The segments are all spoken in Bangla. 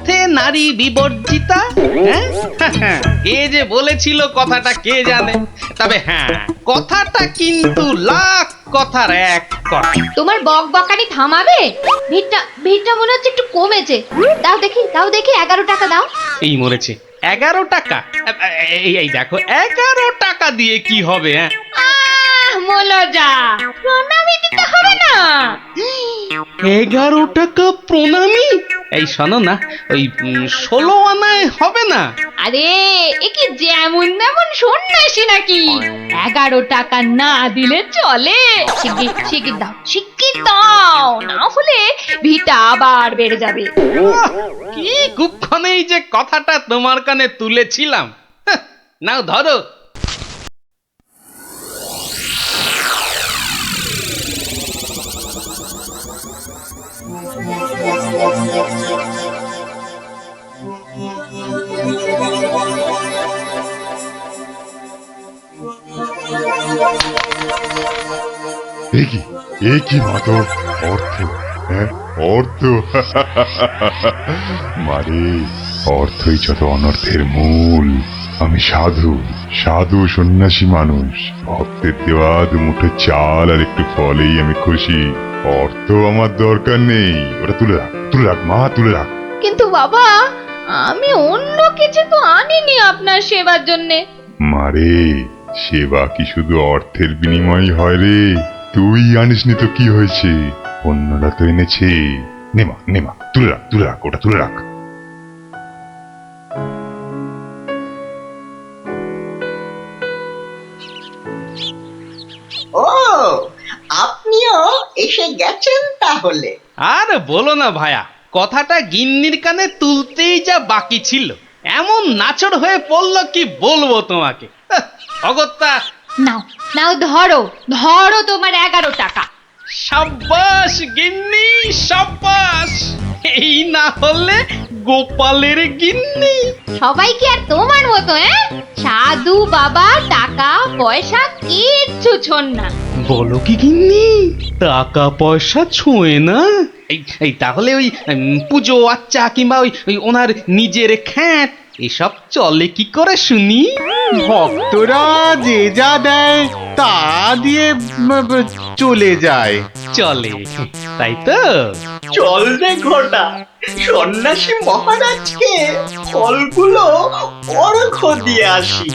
পথে নারী বিবর্জিতা। হ্যাঁ কে যে বলেছিল কথাটা কে জানে, তবে হ্যাঁ কথাটা কিন্তু লাখ কথার এক কথা। তোমার বকবকানি থামাবে? ভিড়টা মনে হচ্ছে একটু কমেছে। দাও দেখি 11 টাকা দাও। এই মরেছে 11 টাকা? এই দেখো 11 টাকা দিয়ে কি হবে? হ্যাঁ মলজা, প্রণামী দিতে হবে না? 11 টাকা প্রণামী? এই শোনো না, ওই 16 আনায় হবে না? আরে এ কি যেমন তেমন সন্ন্যাসী নাকি? 11 টাকা না দিলে চলে? শিগগির দাও, না হলে ভিটা আবার বেড়ে যাবে। কি কুক্ষণেই যে কথাটা তোমার কানে তুলেছিলাম। নাও ধরো। কি মাতো অর্থ? হ্যাঁ অর্থ মারে, অর্থই যত অনর্থের মূল। আমি সাধু সন্ন্যাসী মানুষ। ভক্তের দেওয়া দুমুঠো চাল আর একটু ফলেই আমি খুশি। অর্থ আমার দরকার নেই। ওটা তুলে রাখ মা, তুলে রাখ। কিন্তু বাবা, আমি অন্য কিছু তো আনিনি আপনার সেবার জন্যে। মারে, সেবা কি শুধু অর্থের বিনিময় হয় রে? তুই আনিসনি তো কি হয়েছে, অন্যরা তো এনেছে। নেমা তুলে রাখ, ওটা তুলে রাখ। ও, আপনিও এসে গেছেন তাহলে? আর বলো না ভায়া, কথাটা গিন্নির কানে তুলতেই যা বাকি ছিল, এমন নাচড় হয়ে পড়লো কি বলবো তোমাকে। অগত্যা। নাও ধরো তোমার 11 টাকা। সাব্বাস গিন্নি সাব্বাস, এই না হলে গোপালের গিন্নি। সবাই কি আর তোমার মতো? সাধু বাবা টাকা পয়সা কিচ্ছু ছোন না। বলো কি গিন্নি, টাকা পয়সা ছোঁয় না? এই তাহলে ওই পুজো আচ্চা কিংবা ওই ওনার নিজের খ্যাট এসব চলে কি করে শুনি? ভক্তরা যে যা দেয় তা দিয়ে চলে যায়। চলে, তাই তো? চল রে ঘটা, সন্ন্যাসী মহারাজকে ফলগুলো অর্ঘ্য দিয়ে আসি।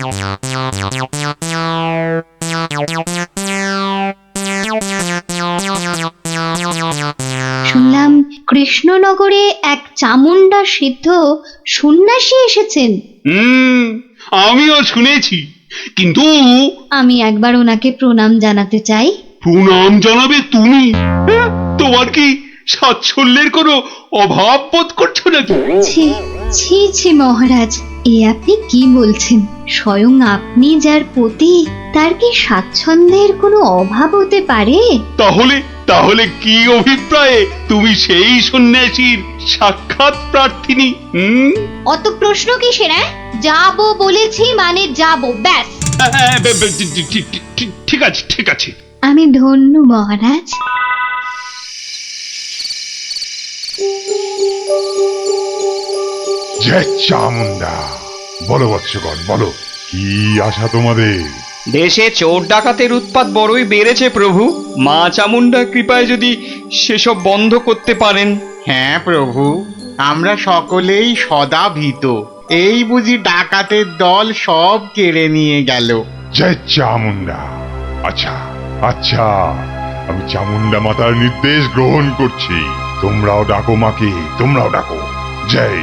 শুনলাম কৃষ্ণনগরে এক চামুন্ডা সিদ্ধ সন্ন্যাসী এসেছেন। আমিও শুনেছি, কিন্তু আমি একবার ওনাকে প্রণাম জানাতে চাই। প্রণাম জানাবে তুমি? তোমার কি সাচ্ছল্যের কোনো অভাব বোধ করছো নাকি? ছি মহারাজ, এ আপনি কি বলছেন? স্বয়ং আপনি যার পতি, তার কি স্বাচ্ছন্দ্যের কোনো অভাব হতে পারে? তাহলে কি অভিপ্রায়ে তুমি সেই সন্ন্যাসীর সাক্ষাৎ প্রার্থিনী? অত প্রশ্ন কিসের? যাবো বলেছি মানে যাবো, ব্যাস। ঠিক আছে। আমি ধন্য মহারাজ। জয় চামুন্ডা। বলো বৎসগণ, বলো কি আশা তোমাদের? দেশে চোর ডাকাতের উৎপাত বড়ই বেড়েছে প্রভু। মা চামুন্ডার কৃপায় যদি সেসব বন্ধ করতে পারেন। হ্যাঁ প্রভু, আমরা সকলেই সদা ভীত। এই বুঝি ডাকাতের দল সব কেড়ে নিয়ে গেল। জয় চামুন্ডা। আচ্ছা, আমি চামুন্ডা মাতার নির্দেশ গ্রহণ করছি। তোমরাও ডাকো মাকে, তোমরাও ডাকো। জয়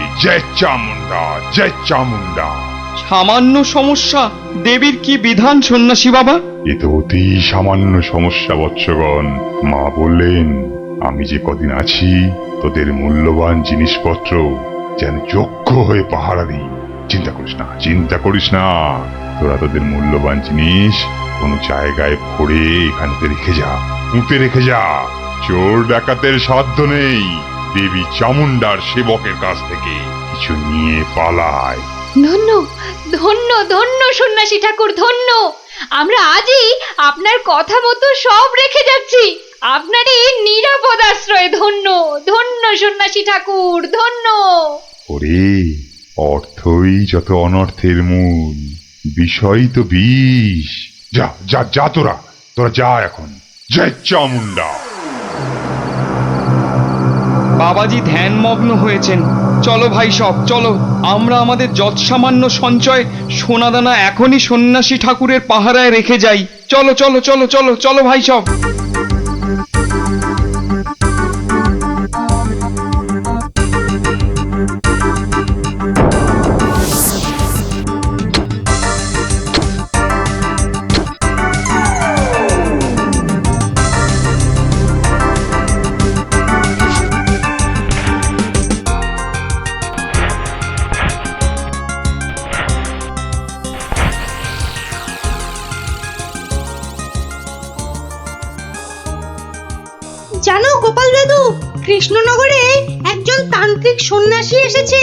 চামুন্ডা, জয় চামুন্ডা। সামান্য সমস্যা, দেবীর কি বিধান সন্ন্যাসী বাবা? এ তো অতি সামান্য সমস্যা বৎসগণ। মা বললেন, আমি যে কদিন আছি তোদের মূল্যবান জিনিসপত্র যেন যোগ্য হয়ে পাহারা দিই। চিন্তা করিস না। তোরা তোদের মূল্যবান জিনিস কোনো জায়গায় ভরে এখানে রেখে যা, পুঁতে রেখে যা। চোর ডাকাতের সাধ্য নেই দেবী চামুন্ডার সেবকের কাছ থেকে কিছু নিয়ে পালায়। ধন্য সন্ন্যাসী ঠাকুর, ধন্য। আমরা আজই আপনার কথা মতো সব রেখে যাচ্ছি। আপনারই নিরাপদ আশ্রয়। ধন্য সন্ন্যাসী ঠাকুর, ধন্য। ওরে, অর্থই যত অনর্থের মূল, বিষয় তো বিষ। যা যা যা, তোরা তোরা যা এখন। জয় চামুন্ডা। বাবাজি ধ্যানমগ্ন হয়েছেন। চলো ভাই সব চলো, আমরা আমাদের যৎসামান্য সঞ্চয় সোনাদানা এখনই সন্ন্যাসী ঠাকুরের পাহারায় রেখে যাই। চলো চলো চলো চলো চলো ভাই সব। জানো গোপাল দাদু, কৃষ্ণনগরে একজন তান্ত্রিক সন্ন্যাসী এসেছে।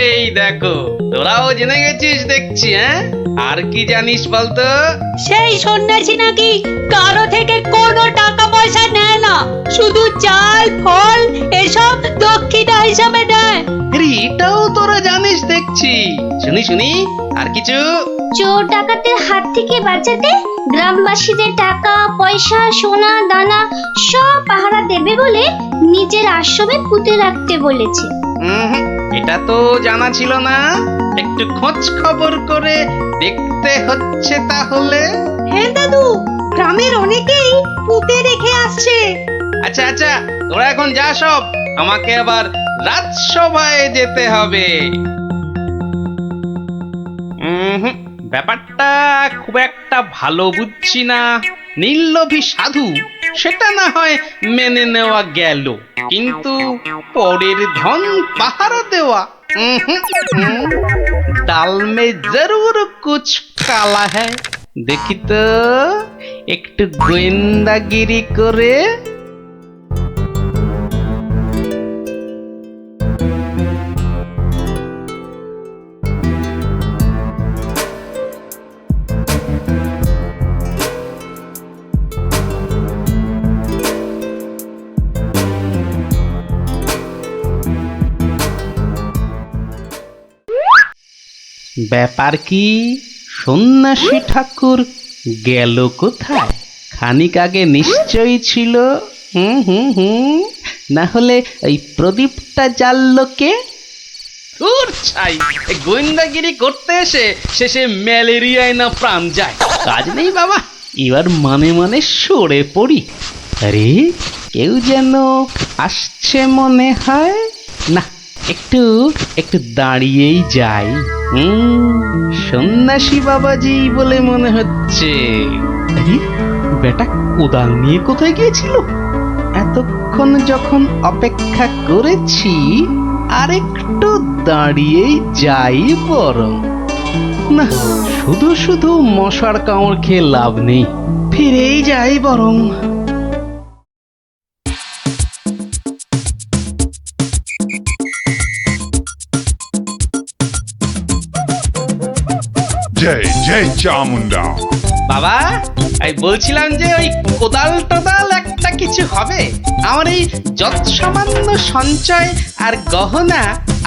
এই দেখো, তোরাও জেনে গেছিস দেখছি। হ্যাঁ, আর কি জানিস বলতো? সেই সন্ন্যাসী নাকি কারো থেকে কোনো টাকা পয়সা নেয় না, শুধু চাল ফল এসব দক্ষিণা হিসাবে নেয়। আরে এটাও তোরা জানিস দেখছি। শুনি শুনি, আর কিছু? চোর ডাকাতের হাত থেকে বাঁচাতে গ্রামবাসীদের টাকা পয়সা সোনা দানা সব পাহারা দেবে বলে নিজের আশ্রমে পুঁতে রাখতে বলেছে। এটা তো জানা ছিল না। একটু খোঁজ খবর করে দেখতে হচ্ছে তাহলে। হ্যাঁ দাদু, গ্রামের অনেকেই পুঁতে রেখে আসছে। আচ্ছা আচ্ছা, তোরা এখন যা সব, আমাকে আবার রাজসভায় যেতে হবে। ব্যাপারটা খুব একটা ভালো বুঝছি না। নীললোভী সাধু সেটা না হয় মেনে নেওয়া গেল, কিন্তু পরের ধন পাহারা দেওয়া, ডাল মে জরুর কুছ কালা হ্যায়। দেখি তো একটু গোয়েন্দাগিরি করে। ব্যাপার কি, সন্ন্যাসী ঠাকুর গেল কোথায়? খানিক আগে নিশ্চয়ই ছিল। না হলে এই প্রদীপটা জ্বাললো কে? ধুর ছাই, এই গোয়েন্দাগিরি করতে এসে শেষে ম্যালেরিয়ায় না প্রাণ যায়। কাজ নেই বাবা, এবার মানে মানে সরে পড়ি। আরে কেউ যেন আসছে মনে হয়। না, একটু একটু দাঁড়িয়েই যাই। সন্ন্যাসী বাবাজি বলে মনে হচ্ছে। আরে বেটা কোদাল নিয়ে কোথায় গিয়েছিল? এতক্ষণ যখন অপেক্ষা করেছি, আর একটু দাঁড়িয়েই যাই বরং। না, শুধু শুধু মশার কামড় খেয়ে লাভ নেই, ফিরেই যাই বরং। জয় জয় চামুন্ডা। বাবা, এই বলছিলাম যে ওই কোদাল টোদাল একটা কিছু হবে। আমার এই যৎসামান্য সঞ্চয় আর গহনা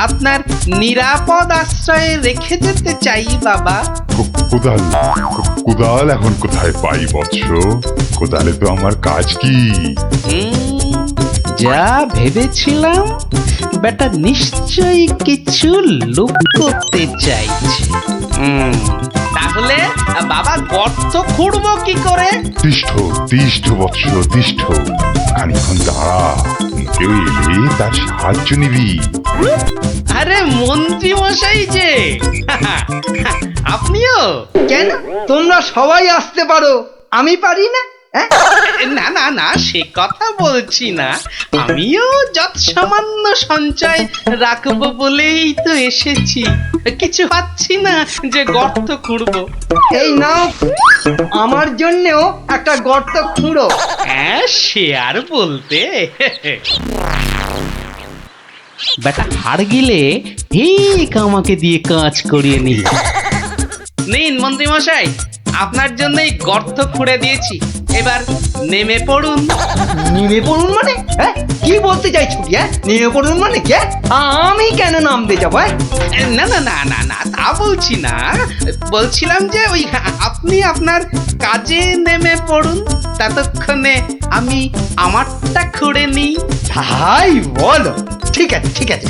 আপনার নিরাপদ আশ্রয়ে রেখে যেতে চাই বাবা। কোদাল কোদাল এখন কোথায় পাই বৎস? কোদালে তো আমার কাজ কি? যা ভেবেছিলাম, বেটা নিশ্চয়ই কিছু লুকোতে চাইছে। তাহলে বাবা গর্ত খুঁড়বো কি করে? তিষ্ঠ তিষ্ঠ বৎস তিষ্ঠ, খানিক্ষণ দাঁড়া, কেউ এলে তার সাহায্য নিবি। আরে মন্ত্রী মশাই যে, আপনিও? কেন, তোমরা সবাই আসতে পারো, আমি পারি না? না না না, সে কথা বলছি না। আমিও যৎসামান্য সঞ্চয় রাখবো বলেই তো এসেছি। কিছু পাচ্ছি না যে গর্ত খুঁড়বো। এই নাও, আমার জন্যও একটা গর্ত খুঁড়ো। হ্যাঁ, সে আর বলতে। বেটা হাড় গিলে ঠিক আমাকে দিয়ে কাজ করিয়ে নিল। নিন মন্ত্রী মশাই, আপনার জন্যই গর্ত খুঁড়ে দিয়েছি। এবার নেমে পড়ুন। নেমে পড়ুন মানে? হ্যাঁ, কি বলতে চাইছো কি? হ্যাঁ, নেমে পড়ুন মানে কে? আমি কেন নামতে যাবো? না না না না না, তা বলছি না, বলছিলাম যে ওই আপনি আপনার কাজে নেমে পড়ুন, ততক্ষণে আমি আমারটা খুঁড়ে নিই। তাই বলো? ঠিক আছে ঠিক আছে,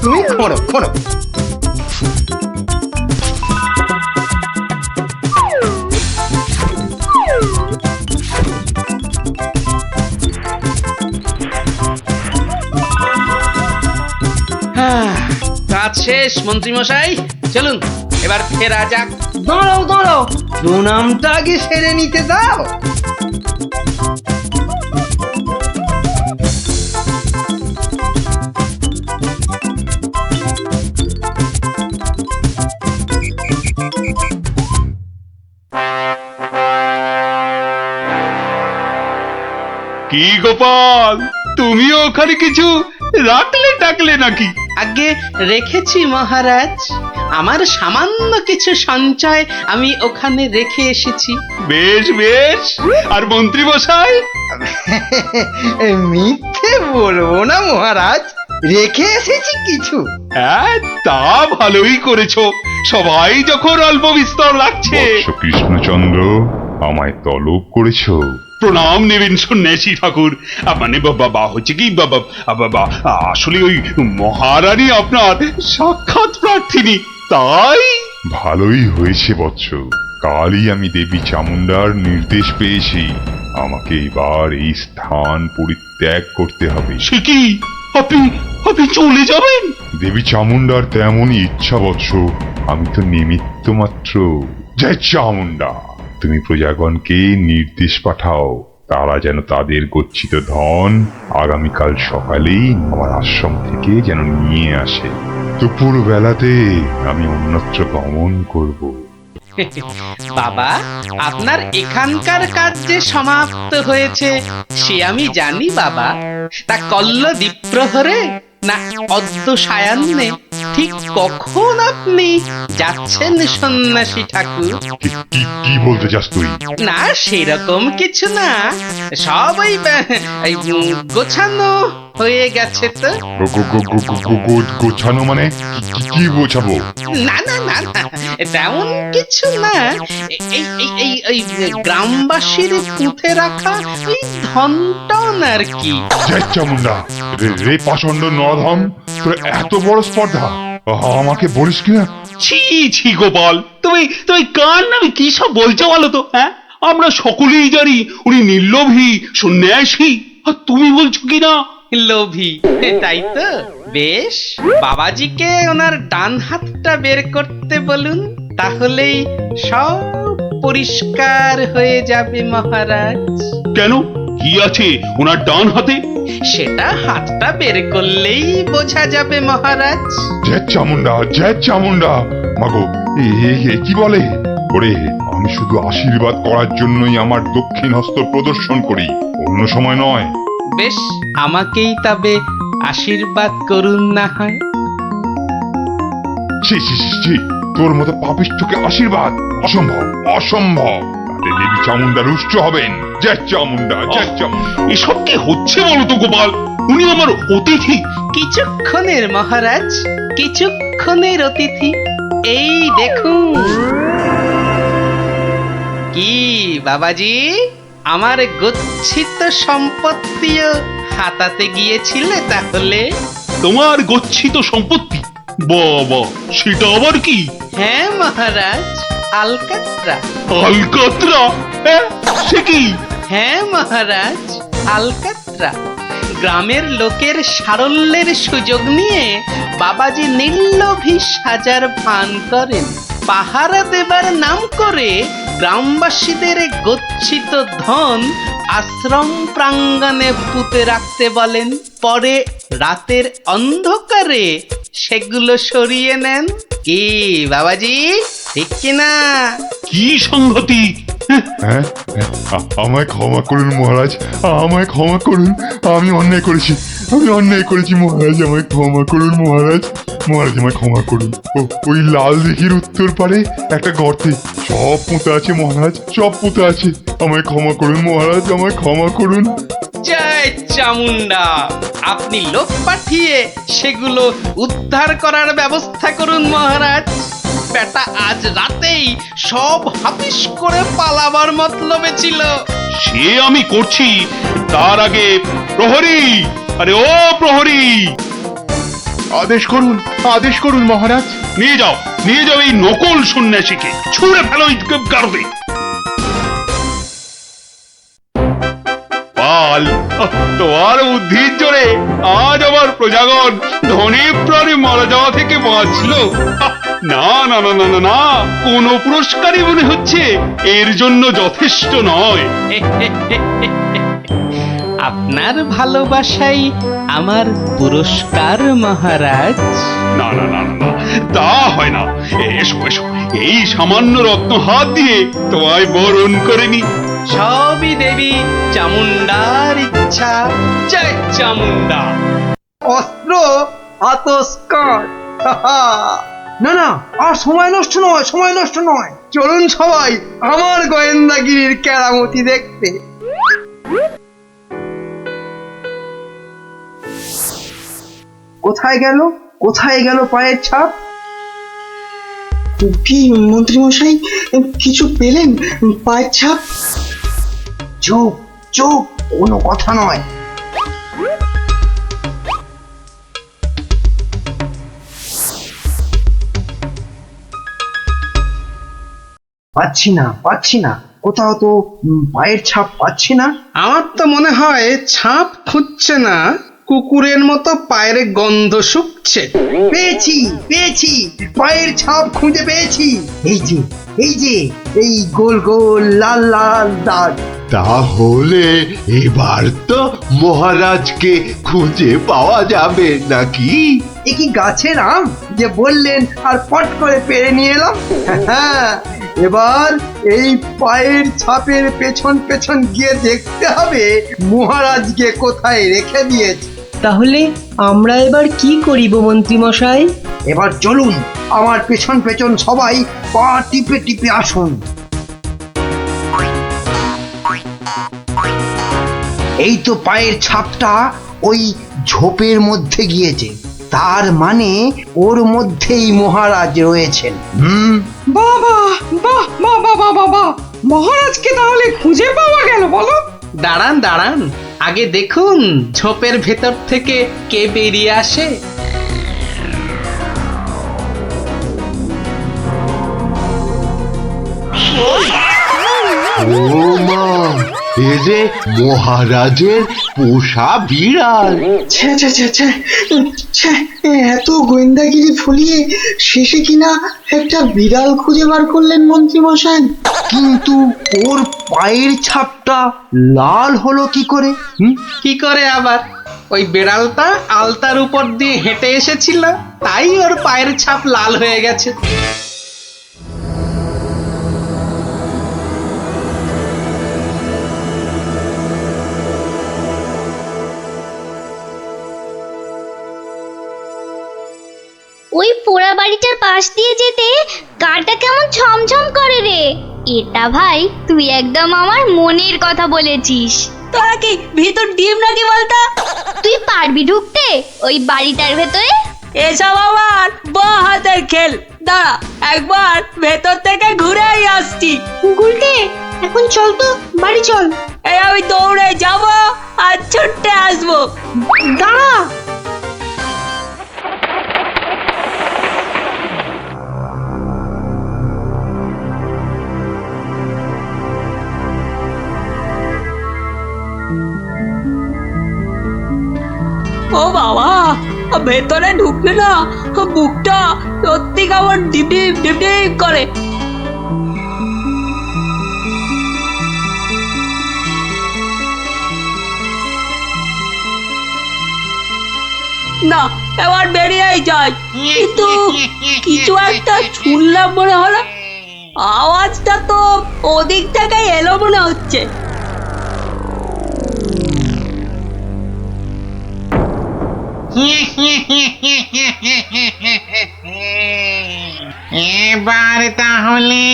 তুমি খোঁড়ো খোঁড়ো। কাজ শেষ মন্ত্রীমশাই, চলুন এবার ফেরা যাক। দাঁড়াও দাঁড়াও, প্রণামটা আগে সেরে নিতে দাও। কি গোপাল, তুমিও ওখানে কিছু রাখলে টাকলে নাকি? আগে রেখেছি মহারাজ, আমার সামান্য কিছু সঞ্চয় আমি ওখানে রেখে এসেছি। বেশ বেশ, আর মন্ত্রী মশাই? মিথ্যে বলবো না মহারাজ, রেখে এসেছি কিছু। হ্যাঁ, তা ভালোই করেছো, সবাই যখন অল্প বিস্তর রাখছে। কৃষ্ণচন্দ্র, আমায় তলব করেছো? প্রণাম নেবেন সন্ন্যাসী ঠাকুর। মানে বাবা হচ্ছে কি বাবা, আসলে ওই মহারানী আপনার সাক্ষাৎ প্রার্থিনী, তাই। ভালোই হয়েছে বৎস, কালই আমি দেবী চামুন্ডার নির্দেশ পেয়েছি, আমাকে এবার এই স্থান পরিত্যাগ করতে হবে। সে কি, আপনি আপনি চলে যাবেন? দেবী চামুন্ডার তেমনই ইচ্ছা বৎস, আমি তো নিমিত্ত মাত্র। জয় চামুন্ডা, তুমি প্রজাগণকে নির্দেশ পাঠাও, তারা যেন তাদের গচ্ছিত ধন আগামীকাল সকালেই আমার আশ্রম থেকে যেন নিয়ে আসে। দুপুর বেলাতে আমি অন্যত্র গমন করব। বাবা, আপনার এখানকার কাজ যে সমাপ্ত হয়েছে সে আমি জানি বাবা, তা কল্ল দ্বীপ্রহরে না অদ্য সায়ান্নে, ঠিক কখন আপনি যাচ্ছেন সন্ন্যাসী ঠাকুর? কি বলতে চাস তুই? না সেরকম কিছু না, সব ওই গোছানো হয়ে গেছে তো। গোছানো মানে কি গোছাবো? না না না না, তেমন কিছু না, এই গ্রামবাসীর পুঁতে রাখা ওই ধনটন আর কি। চামুন্ডা রে পাষণ্ড নরধম, তোর এত বড় স্পর্ধা, আমাকে বলিস কিনা? ছি ছি গোপাল, তুমি তুমি কার নামে কি সব বলছো বলো তো? হ্যাঁ, আমরা সকলেই জানি উনি নির্লোভী সন্ন্যাসী, আর তুমি বলছো কিনা লোভী, তাই তো? বেশ, বাবাজিকে ওনার ডান হাতটা বের করতে বলুন, তাহলেই সব পরিষ্কার হয়ে যাবে মহারাজ। কেন, কি আছে ওনার ডান হাতে? সেটা হাতটা বের করলেই বোঝা যাবে মহারাজ। জয় চামুন্ডা, জয় চামুন্ডা। মাগো, কি বলে? ওরে, আমি শুধু আশীর্বাদ করার জন্যই আমার দক্ষিণ হস্ত প্রদর্শন করি, অন্য সময় নয়। বেশ, আমাকেই তবে আশীর্বাদ করুন না হয়। ছি ছি ছি ছি, তোর মতো পাপিষ্ঠকে আশীর্বাদ? অসম্ভব অসম্ভব, তাতে দেবী চামুন্ডা রুষ্ট হবেন। জয় চামুন্ডা, জয় চামুন্ডা। এসব কি হচ্ছে বলো তো গোপাল? উনি আমার অতিথি। কিছুক্ষণের মহারাজ, কিছুক্ষণের অতিথি। এই দেখুন। কি বাবাজি, আমার গচ্ছিত সম্পত্তিও হাতাতে গিয়েছিলে তাহলে? তোমার গচ্ছিত সম্পত্তি? বাবা, সেটা আবার কি? হ্যাঁ মহারাজ, আলকাত্রা। আলকাতরা? সে কি? হ্যাঁ মহারাজ, আলকাত্রা। গ্রামের লোকের সারল্যের সুযোগ নিয়ে বাবাজি নির্লোভী সাজার ভান করেন, পাহারা দেবার নাম করে গ্রামবাসীদের গচ্ছিত ধন আশ্রম প্রাঙ্গণে পুঁতে রাখতে বলেন, পরে রাতের অন্ধকারে সেগুলো সরিয়ে নেন। কি বাবাজি, ঠিক কিনা? কি সংগতি? হ্যাঁ আমায় ক্ষমা করুন মহারাজ, আমায় ক্ষমা করুন। আমি অন্যায় করেছি, আমি অন্যায় করেছি মহারাজ, আমায় ক্ষমা করুন মহারাজ। মহারাজ আমায় ক্ষমা করুন। ওই লাল দিঘির উত্তর পারে একটা গর্তে সব পুঁতে আছে মহারাজ, সব পুঁতে আছে। আমায় ক্ষমা করুন মহারাজ, আমায় ক্ষমা করুন। জয় চামুন্ডা, আপনি লোক পাঠিয়ে সেগুলো উদ্ধার করার ব্যবস্থা করুন মহারাজ। বেটা আজ রাতেই সব হাফিস করে পালাবার মতলবে ছিল। সে আমি করছি, তার আগে প্রহরী, আরে ও প্রহরী, আদেশ করুন, আদেশ করুন মহারাজ। নিয়ে যাও এই নকল সন্ন্যাসীকে, ছুঁড়ে ফেলো এই গারদে। পাল, তোমার বুদ্ধির জোরে আজ আমার প্রজাগণ ধনে প্রাণে মারা যাওয়া থেকে বাঁচল। না না না না না না, কোনো পুরস্কারই মনে হচ্ছে এর জন্য যথেষ্ট নয়। আপনার ভালোবাসাই আমার পুরস্কার মহারাজ। না না না না না, তা হয় না। এসো এসো, এই সামান্য রত্ন হাত দিয়ে তোমায় বরণ করে নি। সবই দেবী চামুন্ডার ইচ্ছা। জয় চামুন্ডা। অস্ত্র আতস্কার। না না, আর সময় নষ্ট নয়, সময় নষ্ট নয়। চলুন সবাই আমার গোয়েন্দাগিরির কেরামতি দেখতে। কোথায় গেল, কোথায় গেল পায়ের ছাপ? কি মন্ত্রী মশাই, কিছু পেলেন পায়ের ছাপ? চুপ চুপ, কোনো কথা নয়। পাচ্ছি না, পাচ্ছি না, কোথাও তো পায়ের ছাপ পাচ্ছি না। আমার তো মনে হয় ছাপ খুঁজছে না, কুকুরের মতো পায়ের গন্ধ শুকছে। পেয়েছি পেয়েছি, পায়ের ছাপ খুঁজে পেয়েছি। এই যে এই যে, এই গোল গোল লাল লাল দাগ। তাহলে এবার তো মহারাজকে খুঁজে পাওয়া যাবে নাকি? এ কি গাছের আম যে বললেন আর পট করে পেরে নিয়ে এলাম? হ্যাঁ, এবার এই পায়ের ছাপের পেছন পেছন গিয়ে দেখতে হবে মহারাজকে কোথায় রেখে দিয়েছে। তাহলে আমরা এবার কি করিব মন্ত্রী মশাই? এবার চলুন আমার পেছন পেছন সবাই পা টিপে টিপে আসুন। এই তো পায়ের ছাপটা ওই ঝোপের মধ্যে গিয়েছে, তার মানে ওর মধ্যেই মহারাজ রয়েছেন। বাবা বাহ বাহ বাহ বাবা, মহারাজকে তাহলে খুঁজে পাওয়া গেল বলো? দাঁড়ান দাঁড়ান, আগে দেখুন ঝোপের ভেতর থেকে কে বেরিয়ে আসে। ও মা, এ যে মহারাজের পোষা বিড়াল। ছ্যা ছ্যা ছ্যা ছ্যা ছ্যা, এত গোয়েন্দাগিরি ফুলিয়ে শেষে কিনা একটা বিড়াল খুঁজে বার করলেন মন্ত্রী মশাই। কিন্তু ওর পায়ের ছাপটা লাল হলো কি করে? কি করে আবার? ওই বেড়ালটা আলতার উপর দিয়ে হেঁটে এসেছিল, তাই ওর পায়ের ছাপ লাল হয়ে গেছে। ওই পোড়া বাড়িটার পাশ দিয়ে যেতে গাটা কেমন ছমছম করে রে। এটা ভাই তুই একদম আমার মনের কথা বলেছিস। তোরা কি ভিতর ডিম নাকি বলতো? তুই পারবি ঢুকতে ওই বাড়িটার ভেতরে? এসব আমার বাঁ হাতের খেল। দাঁড়া, একবার ভেতর থেকে ঘুরেই আসছি। গুলটে, এখন চল তো বাড়ি চল। এই আমি দৌড়ে যাব আর ছুটে আসবো। দাঁড়া। ও বাবা, ভেতরে ঢুকলে না বুকটা সত্যি কেমন ডিপ ডিপ ডিপ ডিপ করে। না, এবার বেরিয়েই যাই। কিন্তু কিছু একটা শুনলাম মনে হলো। আওয়াজটা তো ওদিক থেকে এলো মনে হচ্ছে। এবার তাহলে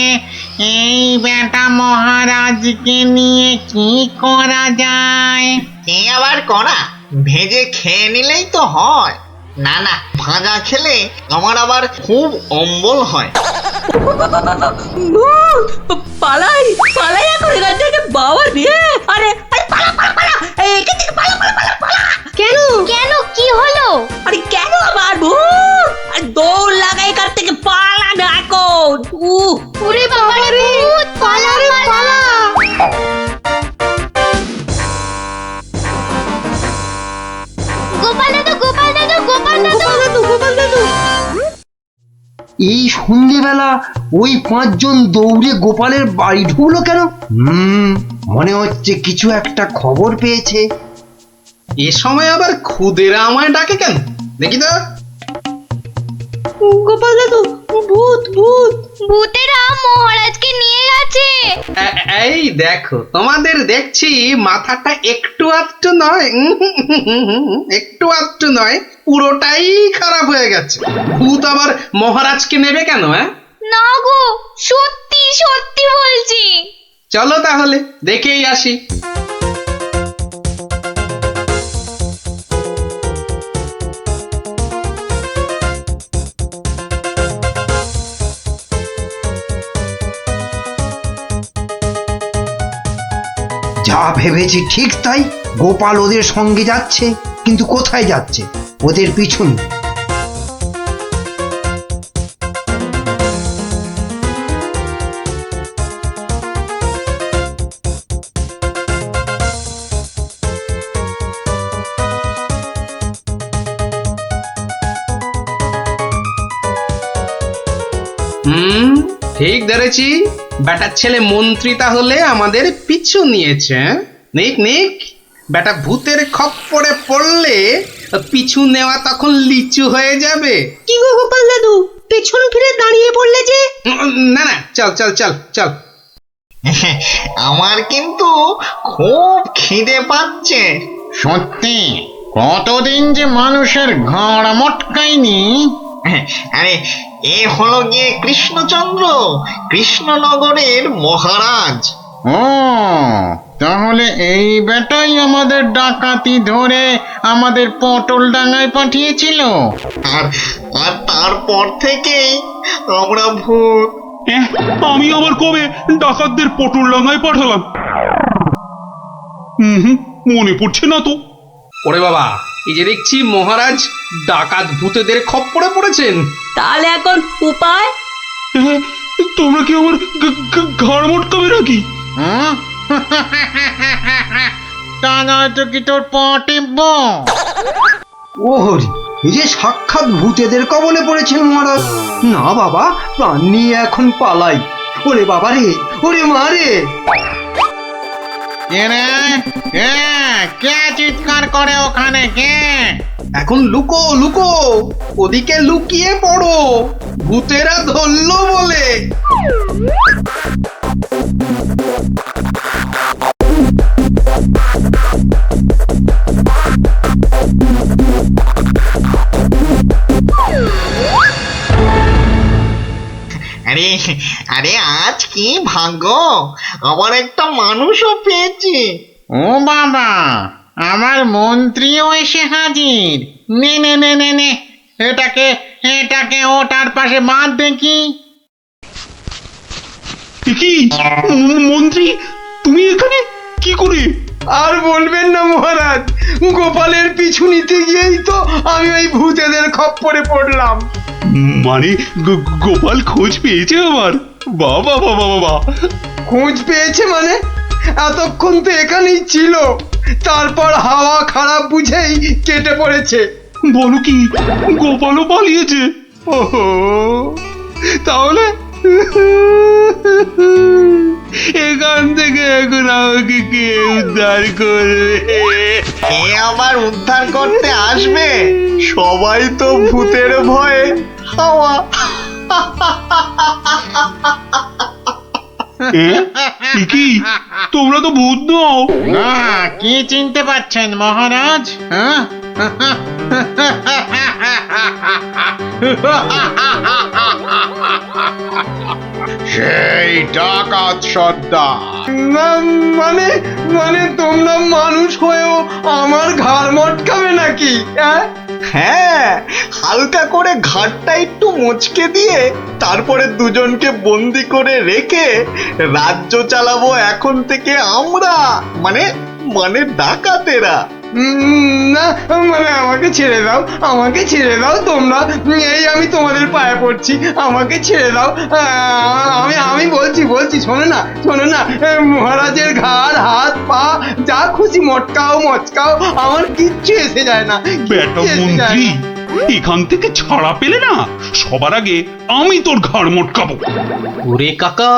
এই বেটা মহারাজকে নিয়ে কি করা যায়? কি আবার করা, ভেজে খেয়ে নিলেই তো হয়। না না, ভাজা খেলে আমার আবার খুব অম্বল হয়। পালাই পালাই এখন এখান থেকে, বাবা রে! আরে আরে পালা পালা পালা, এখান থেকে পালা পালা পালা পালা। কেন কেন কি হলো? আরে কেন আবার ভূত? আরে দৌড় লাগাই এখান থেকে, পালা না এখন। ওরে বাবা রে, ভূত! পালা রে পালা! গোপাল দাদু, গোপাল দাদু, গোপাল দাদু, গোপাল দাদু! এই সন্ধ্যেবেলা ওই 5 জন দৌড়ে গোপালের বাড়ি ঢুকলো কেন? মনে হচ্ছে কিছু একটা খবর পেয়েছে। এ সময় আবার খুদেরা আমায় ডাকে কেন? দেখি তো। গোপাল দাদু, ভূত ভূত! ভূতেরা মহারাজকে নিয়ে গেছে। এই দেখো, তোমাদের দেখছি মাথাটা একটু আধটু নয়, একটু আধটু নয়, পুরোটাই খারাপ হয়ে গেছে। ভূত আবার মহারাজকে নেবে কেন? না গো, সত্যি সত্যি বলছি। চলো তাহলে দেখেই আসি। যা ভেবেছি ঠিক তাই। গোপাল ওদের সঙ্গে যাচ্ছে, কিন্তু কোথায় যাচ্ছে? ওদের পিছন। ঠিক ধরেছি, বেটার ছেলে মন্ত্রী তাহলে আমাদের পিছু নিয়েছে। নিক নিক, বেটা ভূতের খপ্পরে পড়লে পিছু নেওয়া তখন লিচু হয়ে যাবে। কি গো গোপাল দাদু, পেছন ফিরে দাঁড়িয়ে পড়লে যে? না না, চল চল চল চল। আমার কিন্তু খুব খিদে পাচ্ছে। সত্যি, কতদিন যে মানুষের ঘাড় মটকায়নি। আরে, এ হলো গিয়ে কৃষ্ণচন্দ্র, কৃষ্ণনগরের মহারাজ। ও, তাহলে এই বেটাই আমাদের ডাকাতি ধরে আমাদের পটল ডাঙায় পাঠিয়েছিল। আর আর তারপর থেকেই আমরা ভূত। আমি আবার কবে ডাকাতদের পটল ডাঙায় পাঠালাম? মনে পড়ছে না তো। ওরে বাবা, এই যে দেখছি মহারাজ ডাকাত ভূতেদের খপ্পরে পড়েছেন। তাহলে এখন উপায়? তোমরা কি আমার ঘাড় মটকাবে নাকি? তা নয়তো কি তোর পা টিপব? ও হরি, এই যে সাক্ষাৎ ভূতেদের কবলে পড়েছেন মহারাজ। না বাবা, প্রাণ নিয়ে এখন পালাই। ওরে বাবা রে, ওরে মা রে! কে চিৎকার করে ওখানে? কে? এখন লুকো লুকো, ওদিকে লুকিয়ে পড়ো, ভূতেরা ধরলো বলে। আরে আরে, আজ কি ভাগ্য, আবার একটা মানুষও পেয়েছি। ও বাবা, আমার মন্ত্রীও এসে হাজির। নে নে নে নে নে, এটাকে এটাকে ওটার পাশে বাঁধ দেখি। কি মন্ত্রী, তুমি এখানে কি করে? আর বলবেন না মহারাজ, গোপালের পিছু নিতে গিয়েই তো আমি ওই ভূতেদের খপ্পরে পড়লাম। মানে গোপাল খোঁজ পেয়েছে আমার? বাবা বাবা বাবা! খোঁজ পেয়েছে মানে? এতক্ষণ তো এখানেই ছিল, তারপর হাওয়া খারাপ বুঝেই কেটে পড়েছে। বলো কি, গোপালও পালিয়েছে? ওহো, তাহলে এখান থেকে এখন আমাকে কে উদ্ধার করবে? কে আবার উদ্ধার করতে আসবে? সবাই তো ভূতের ভয়ে হাওয়া। কি তোমরা তো ভূত নও। না, কি চিনতে পারছেন মহারাজ? হ্যাঁ? সেই ডাকাত সর্দার। মানে মানে তোমরা মানুষ হয়েও আমার ঘাড় মটকাবে নাকি? হ্যাঁ, হালকা করে ঘাটটা একটু মুচকে দিয়ে তারপরে দুজনকে বন্দি করে রেখে রাজ্য চালাবো এখন থেকে আমরা, মানে মানে ডাকাতেরা। না মানে আমাকে ছেড়ে দাও, আমাকে ছেড়ে দাও তোমরা, এই আমি তোমাদের পায়ে পড়ছি, আমাকে ছেড়ে দাও। আমি বলছি শোনো না, মহারাজের ঘাড় হাত পা যা খুশি মটকাও, আমার কিচ্ছু এসে যায় না, বেটা মন্ত্রী, এখান থেকে ছাড়া পেলে না সবার আগে আমি তোর ঘাড় মটকাবো। ওরে কাকা,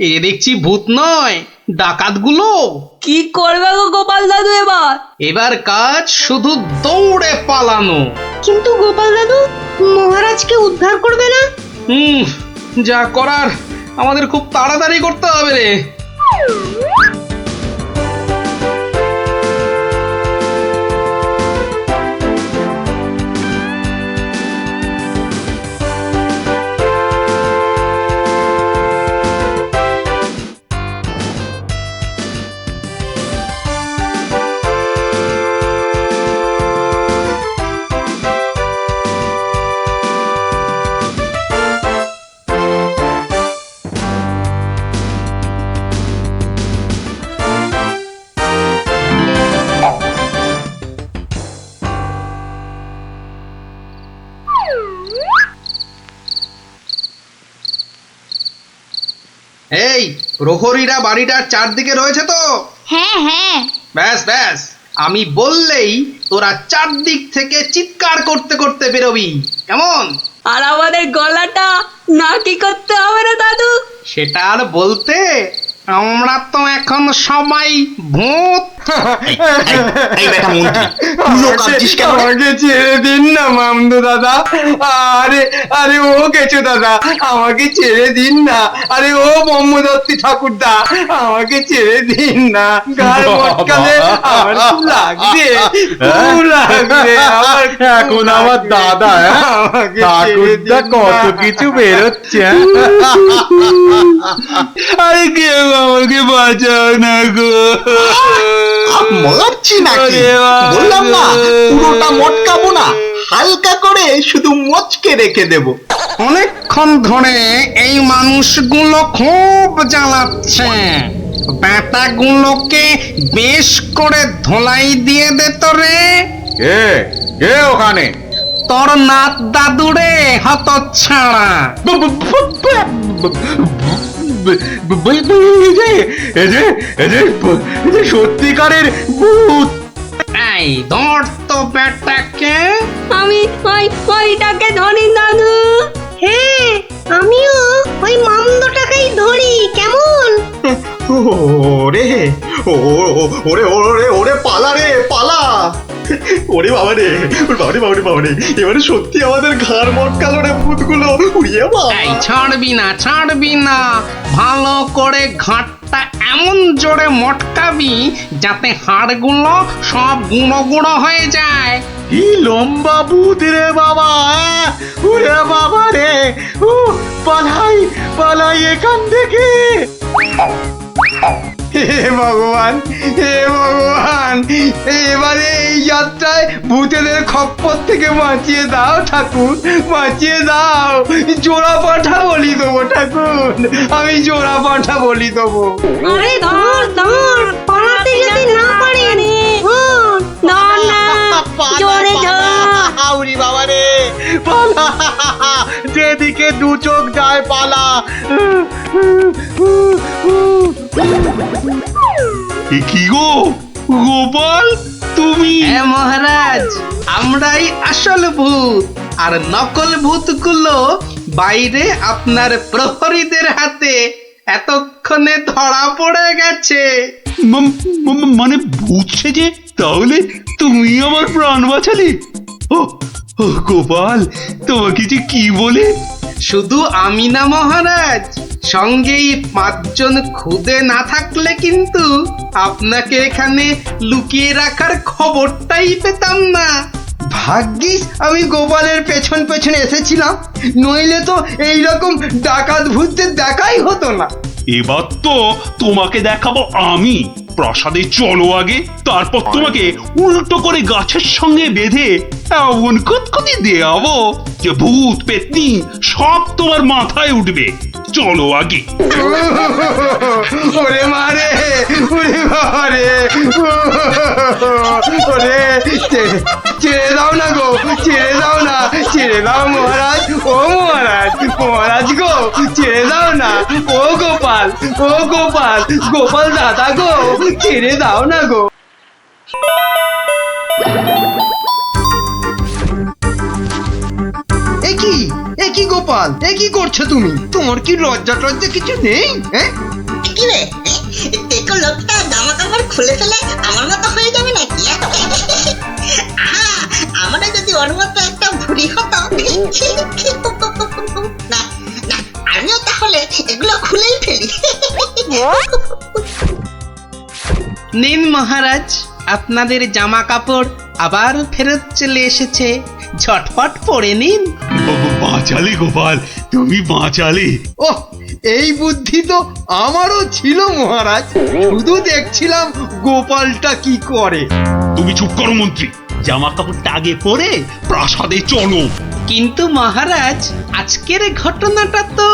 এ দেখছি ভূত নয়, ডাকাতগুলো। কি করবে গো গোপাল দাদু এবার কাজ শুধু দৌড়ে পালানো। কিন্তু গোপাল দাদু মহারাজকে উদ্ধার করবে না? যা করার আমাদের খুব তাড়াতাড়ি করতে হবে রে। এই প্রহরীরা বাড়িটার চারদিকে রয়েছে তো? হ্যাঁ হ্যাঁ। ব্যাস আমি বললেই তোরা চারদিক থেকে চিৎকার করতে করতে বেরোবি, কেমন? আর আমাদের গলাটা নাকি করতে হবে না দাদু? সেটা আর বলতে, আমরা তো এখন সবাই ভূত। আমাকে ছেড়ে দিন না মামদু দাদা, আরে ও কেচু দাদা, আমাকে ছেড়ে দিন না, আরে ও ব্রহ্মদত্তি ঠাকুরদা, আমাকে ছেড়ে দিন না, গায়ে মটকালে আমার খুব লাগবে, এখন আমার দাদা ঠাকুরদা কত কিছু বেরোচ্ছে। আরে কেউ আমাকে বাঁচাও না গো। মারছি নাকি? বললাম না পুরোটা মটকাবো না, হালকা করে শুধু মচকে রেখে দেব। অনেকক্ষণ ধরে এই মানুষগুলো খুব জ্বালাচ্ছে, ব্যাটাগুলোকে বেশ করে ধোলাই দিয়ে দে তো রে। কে ওখানে? তোর নাত দাদুরে হতচ্ছাড়া। সত্যিকারের ভূত। এই ধর তো ব্যাটাকে। আমি ওইটাকে ধরি দাদু। হ্যাঁ আমিও ওই মামদটাকেই ধরি, কেমন? ওরে ওরে ওরে ওরে পালা রে পালা। ওরে বাবা রে, বাবা রে, এবারে সত্যি আমাদের ঘাড় মটকালো রে ভূতগুলো। উড়িয়ে এই ছাড়বি না, ভালো করে ঘাটটা এমন জোরে মটকাবি যাতে হাড়গুলো সব গুঁড়ো গুঁড়ো হয়ে যায়। কি লম্বা ভূত রে বাবা, ওরে বাবা রে, পালাই এখান থেকে। হে ভগবান, এবারে এই যাত্রায় ভূতেদের খপ্পর থেকে বাঁচিয়ে দাও ঠাকুর, বাঁচিয়ে দাও। জোড়া পাঠা বলি দেবো ঠাকুর, আমি জোড়া পাঠা বলি দেবো। আরে ধর পালাতে যদি না পারেন, ধর না, জোরে ধর। উড়ি বাবা রে, পালা, যেদিকে দু চোখ যায় পালা। কি গো গোপাল, তুমি? হ্যাঁ মহারাজ, আমরাই আসল ভূত, আর নকল ভূতগুলো বাইরে আপনার প্রহরীদের হাতে এতক্ষণে ধরা পড়ে গেছে। মানে ভূত সেজে? তাহলে তুমি আমার প্রাণ বাঁচালে? ও গোপাল, তোমাকে যে কি বলে। শুধু আমি না মহারাজ, সঙ্গেই 5 জন খুদে না থাকলে কিন্তু আপনাকে এখানে লুকিয়ে রাখার খবরটাই পেতাম না। ভাগ্যিস আমি গোপালের পেছন পেছনে এসেছিলাম, নইলে তো এইরকম ডাকাত ভূতদের দেখাই হতো না। এবার তো তোমাকে দেখাবো আমি। প্রাসাদে চলো আগে, তারপর তোমাকে উল্টো করে গাছের সঙ্গে বেঁধে এমন কুতকুতি দেওয়াবো যে ভূত পেতনি সব তোমার মাথায় উঠবে। চলো আগে। ওরে মারে, ওরে বাবারে, ওরে ছেড়ে দাও না গো, ছেড়ে দাও না, ছেড়ে দাও মহারাজ, ও মহারাজ, মহারাজ গো, ছেড়ে দাও না, ও গোপাল, ও গোপাল, গোপাল দাদা গো, ছেড়ে দাও না গো। একি গোপাল, কি করছো তুমি? তোমার কি লজ্জা টজ্জা কিছু নেই? হ্যাঁ, কি রে, দেখো লোকটা জামা কাপড় খুলে ফেলে আমার মতো হয়ে যাবে নাকি? আমরা যদি ওর মতো একটা ভুড়ি হতো, না না, আমিও তাহলে এগুলো খুলেই ফেলি। নিন মহারাজ, আপনাদের জামা কাপড় আবার ফেরত চলে এসেছে, ঝটপট পরে নিন। বাঁচালি গোপাল, তুমি বাঁচালি। ওহ, এই বুদ্ধি তো আমারও ছিল মহারাজ, শুধু দেখছিলাম গোপালটা কি করে। তুমি চুপ করো মন্ত্রী, জামা কাপড়টা আগে পরে প্রাসাদে চলো। কিন্তু মহারাজ, আজকের ঘটনাটা তো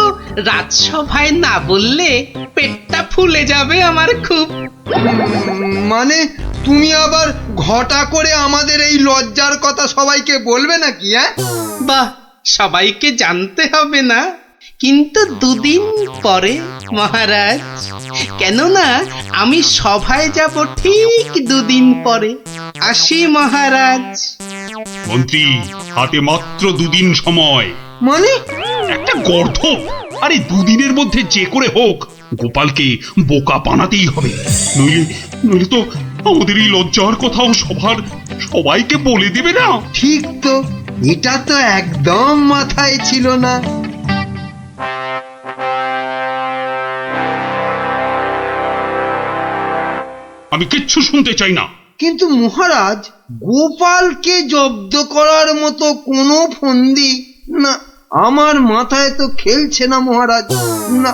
রাজসভায় না বললে পেটটা ফুলে যাবে আমার খুব। মানে তুমি আবার ঘটা করে আমাদের এই লজ্জার কথা সবাইকে বলবে নাকি? হ্যাঁ, বাহ, সবাইকে জানতে হবে না, কিন্তু 2 দিন পরে মহারাজ। কেননা আমি সভায় যাব ঠিক 2 দিন পরে। আসি মহারাজ। মন্ত্রী, হাতে মাত্র 2 দিন সময়। মানে একটা গর্ধ, আরে 2 দিনের মধ্যে যে করে হোক গোপালকে বোকা বানাতেই হবে, নইলে তো আমাদের এই লজ্জার কথাও সবাইকে বলে দিবে না। ঠিক তো, এটা তো একদম মাথায় ছিল না। আমি কিচ্ছু শুনতে চাই না। কিন্তু মহারাজ, গোপালকে জব্দ করার মতো কোনো ফন্দি না, আমার মাথায় তো খেলছে না মহারাজ। না,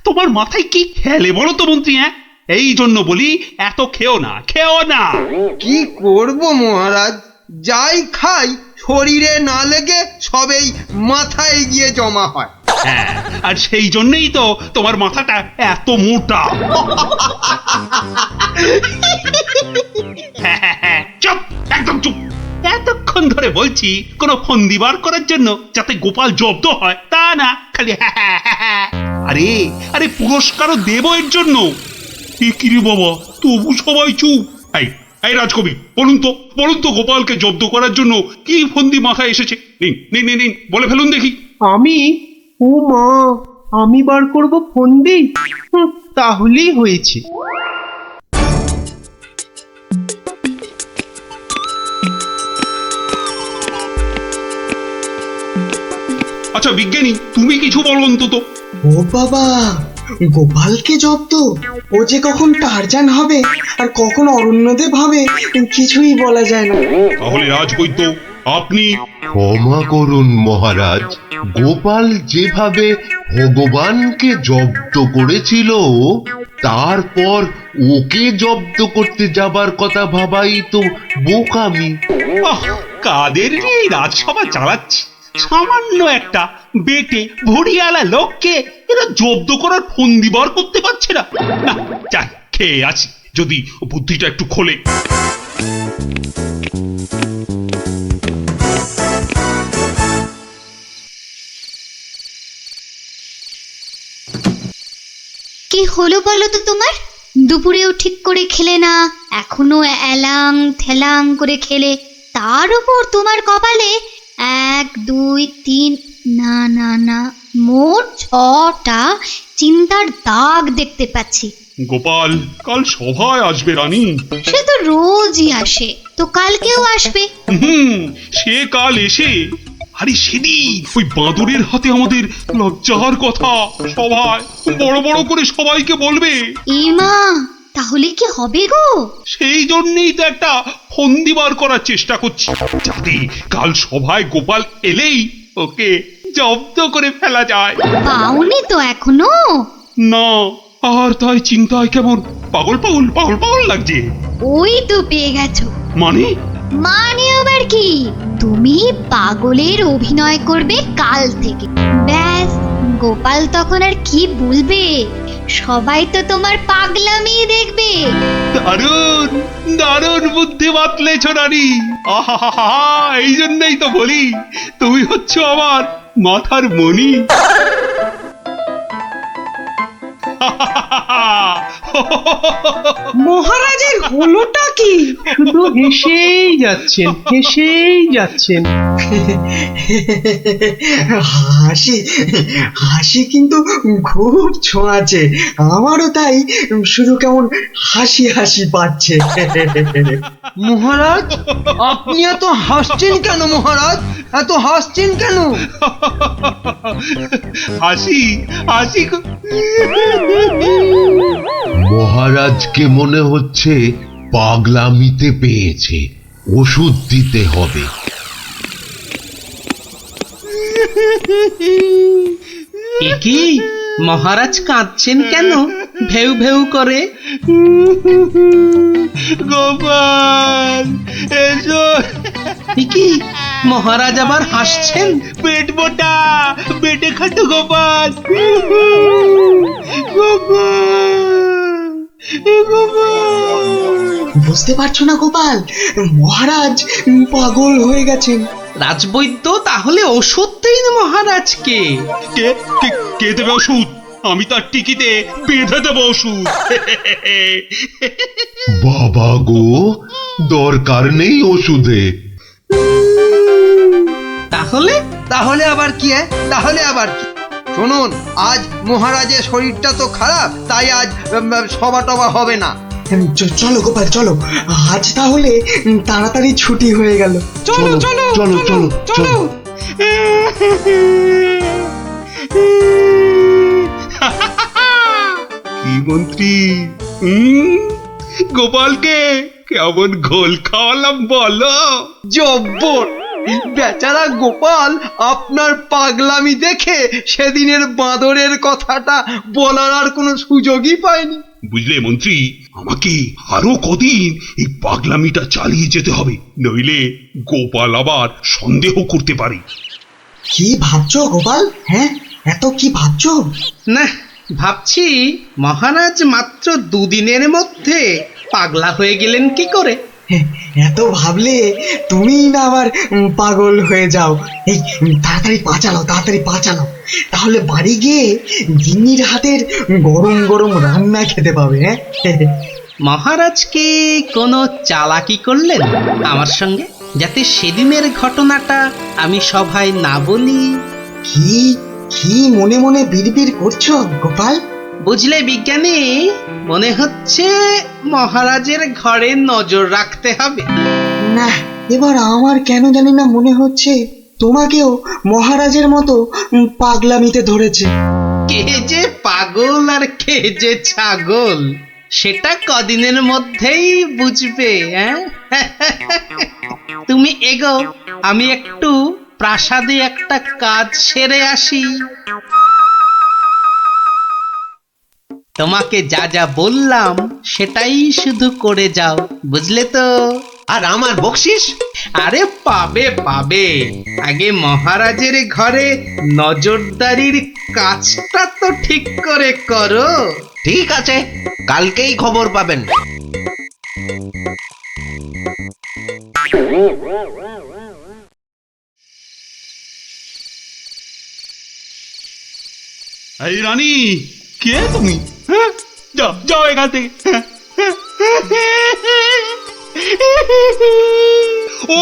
তোমার মাথায় কি খেলে বলো তো মন্ত্রী? হ্যাঁ, এই জন্য বলি এত খেও না। কি করব মহারাজ, যাই খাই শরীরে না লেগে সবেই মাথায় গিয়ে জমা হয়। হ্যাঁ, আর সেই জন্যই তো তোমার মাথাটা এত মোটা। চুপ, একদম চুপ। এতক্ষণ ধরে বলছি কোন ফন্দি বার করার জন্য যাতে গোপাল জব্দ হয়, তা না খালি আরে পুরস্কারও দেব এর জন্য। কি রে বাবা, তবু সবাই চুপ। এই রাজকবি, বলুন তো গোপালকে জব্দ করার জন্য কি ফন্দি মাথায় এসেছে? নিন বলে ফেলুন দেখি। ও মা, আমি বার করব ফন্দি? তাহলেই হয়েছে। আচ্ছা বিজ্ঞানী, তুমি কিছু বলো অন্তত। ও বাবা, গোপালকে জব্দ? ও যে কখন টারজান হবে আর কখন অরণ্যদেব হবে কিছুই বলা যায় না। তাহলে রাজবৈদ্য, আপনি? ক্ষমা করুন মহারাজ, গোপাল যেভাবে ভগবানকে জব্দ করেছিল তারপর ওকে জব্দ করতে যাবার কথা ভাবাই তো বোকামি। কাদের এই রাজসভা চালাচ্ছি, সামান্য একটা বেটে ভড়িয়ালা লোককে এরা জব্দ করার ফন্দি বার করতে পারছে না। না, যাই খেয়ে আছি, যদি বুদ্ধিটা একটু খোলে। কি হলো বলো তো তোমার? দুপুরেও ঠিক করে খেলে না, এখনো এলাং থেলাং করে খেলে, তার উপর তোমার কপালে 1 2 3 না না না মোট 6টা চিন্তার দাগ দেখতে পাচ্ছি। গোপাল কাল সভায় আসবে রানী। সে তো রোজই আসে, তো কালকেও আসবে। সে কাল এসে আরে সেদিন ওই বাঁদরের হাতে আমাদের লজ্জার কথা সবাই বড় বড় করে সবাইকে বলবে। মা, তাহলে কি হবে গো? সেই জন্যই তো একটা ফন্দি বার করার চেষ্টা করছি, যাতে কাল সভায় গোপাল এলেই ওকে জব্দ করে ফেলা যায়। পাওনি তো এখনো? না, আর তাই চিন্তায় কেমন পাগল পাগল পাগল পাগল লাগছে। ওই তো পেয়ে গেছো। মানে আবার কি? তুমি পাগলের অভিনয় করবে কাল থেকে। ব্যাস, গোপাল তখন আর কি বলবে, সবাই তো তোমার পাগলামি দেখবে। দারুণ দারুণ বুদ্ধি বাতলেছ রানী। আহা, এই জন্যই তো বলি তুমি হচ্ছ আমার মাথার মণি। মহারাজের হলোটা কি? শুধু হেসেই যাচ্ছেন, হেসেই যাচ্ছেন। হাসি হাসি কিন্তু খুব ছোঁয়াছে, আমারও তাই শুধু কেমন হাসি হাসি পাচ্ছে। মহারাজ, আপনি এত হাসছেন কেন? মহারাজ, এত হাসছেন কেন? হাসি হাসি মহারাজকে মনে হচ্ছে পাগলামিতে পেয়েছে, ওষুধ দিতে হবে। কি মহারাজ কাঁদছেন কেন ভেউ ভেউ করে? গোপাল এসো। কি মহারাজ আবার হাসছেন? পেট মোটা পেটে খাটো গোপাল। গোপাল বুঝতে পারছো না গোপাল, মহারাজ পাগল হয়ে গেছেন। রাজবৈদ্য, তাহলে ওষুধ দিন মহারাজকে। কে কে দেবে ওষুধ? আমি তার টিকিতে বেঁধে দেবো ওষুধ। বাবা গো, দরকার নেই ওষুধে। তাহলে আবার কি? তাহলে আবার কি? শুনুন, আজ মহারাজের শরীরটা তো খারাপ, তাই আজ সভা টভা হবে না। চলো গোপাল, চলো আজ তাহলে তাড়াতাড়ি ছুটি হয়ে গেল। চলো চলো চলো চলো চলো। কি মন্ত্রী, গোপালকে কেমন ঘোল খাওয়ালাম বলো? জব্বর! বেচারা গোপাল আপনার পাগলামি দেখে সেদিনের বাঁদরের কথাটা বলার আর কোনো সুযোগই পায়নি। বুঝলে মন্ত্রী, আমাকে আরো কদিন এই পাগলামিটা চালিয়ে যেতে হবে, নইলে গোপাল আবার সন্দেহ করতে পারে। কি ভাবছো গোপাল? হ্যাঁ, এত কি ভাবছো? না, ভাবছি মহারাজ মাত্র দুদিনের মধ্যে পাগলা হয়ে গেলেন কি করে? এত ভাবলে তুমিই না আবার পাগল হয়ে যাও। এই তাড়াতাড়ি পা চালাও, তাহলে বাড়ি গিয়ে গিন্নির হাতের গরম গরম রান্না খেতে পাবে। মহারাজ কি কোনো চালাকি করলেন আমার সঙ্গে, যাতে সেদিনের ঘটনাটা আমি সভায় না বলি? কি কি মনে মনে বিড়বিড় করছো গোপাল? বুঝলে বিজ্ঞানী, মনে হচ্ছে মহারাজের ঘরে নজর রাখতে হবে। না, এবার আমার কেন জানি না মনে হচ্ছে তোমাকেও মহারাজের মতো পাগলামিতে ধরেছে। কে যে পাগল আর কে যে ছাগল, সেটা কদিনের মধ্যেই বুঝবে। তুমি এগো, আমি একটু প্রাসাদে একটা কাজ সেরে আসি। তোমাকে যা যা বললাম সেটাই শুধু করে যাও, বুঝলে তো? আর আমার বকশিস? আরে পাবে পাবে, আগে মহারাজের ঘরে নজরদারির কাজটা তো ঠিক করে করো। ঠিক আছে, কালকেই খবর পাবেন। এই রানী, কে তুমি? যাও যাও এখান থেকে। ও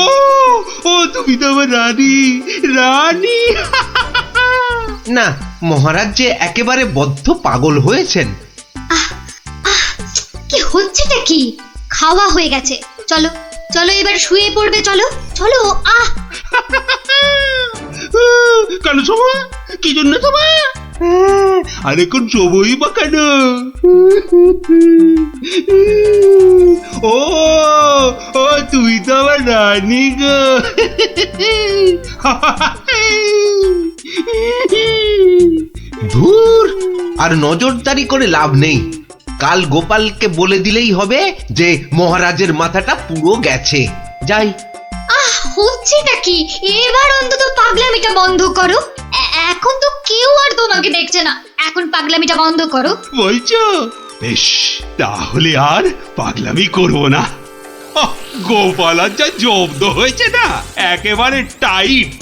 ও তুমি তো আমার রানী। রানী না, মহারাজ যে একেবারে বদ্ধ পাগল হয়েছেন। কি হচ্ছেটা কি? খাওয়া হয়ে গেছে, চলো চলো এবার শুয়ে পড়বে। চলো চলো। কেন শোভা? কি জন্য শোভা? আর এখন শোভই বা কেন? ও ও তুই তো আমার রানী গো। ধুর, আর নজরদারি করে লাভ নেই। কাল গোপালকে বলে দিলেই হবে যে মহারাজের মাথাটা পুরো গেছে। যাই। হচ্ছেটা কি? এবার অন্তত পাগলামিটা বন্ধ করো। এখন তো কেউ আর তোমাকে দেখছে না, এখন পাগলামিটা বন্ধ করো। বলছো? বেশ, তাহলে আর পাগলামি করব না। গোপাল আর যা জব্দ হয়েছে না, একেবারে টাইট।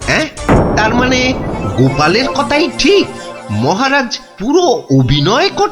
হ্যাঁ, তার মানে গোপালের কথাই ঠিক, মহারাজ পুরো অভিনয় করতে